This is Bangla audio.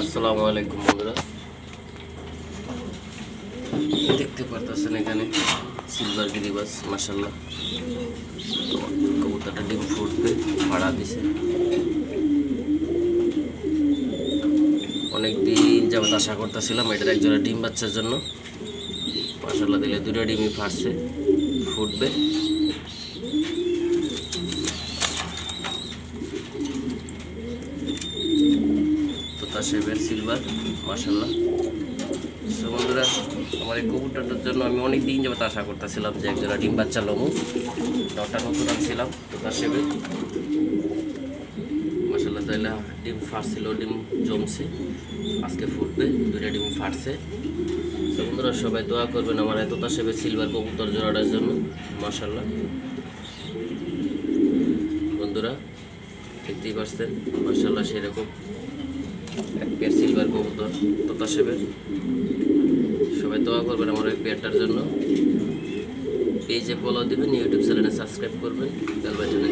আসসালামু আলাইকুম বন্ধুরা, দেখতে পারতেছেন এখানে সিলভার গিরিবাস। মাশাআল্লাহ, কবুতরটা ডিম ফুটবে, ভাড়া দিছে। অনেক দিন যাবত আশা করতেছিলাম এটার একজোড়া ডিম বাচ্চার জন্য। মাশাআল্লাহ, দিলে দুটো ডিমই ফাটছে, ফুটবে। তোতা শেপের সিলভার, মাশাআল্লাহ। সো বন্ধুরা, আমার এই কবুতরটার জন্য আমি অনেক দিন যাবত আশা করতেছিলাম যে একজোড়া ডিম বাচ্চা লমু। নটা নতুন আনছিলাম তোতা শেপের। মাশাআল্লাহ, তাইলে ডিম ফাটছিল, ডিম জমছে, আজকে ফুটবে। দুইটা ডিম ফাটছে। তো বন্ধুরা, সবাই দোয়া করবেন আমার এই তোতা শেপের সিলভার কবুতর জোড়াটার জন্য। মাশাআল্লাহ বন্ধুরা, দেখতেই পাচ্ছেন মাশাআল্লাহ সেরকম এক পেয়ার সিলভার কবুতর তোতা শেপের। সবাই দোয়া করবেন আমার এই পেয়ারটার জন্য। পেজে ফলো দিবেন, ইউটিউব চ্যানেলে সাবস্ক্রাইব করবেন, বেল বাটনে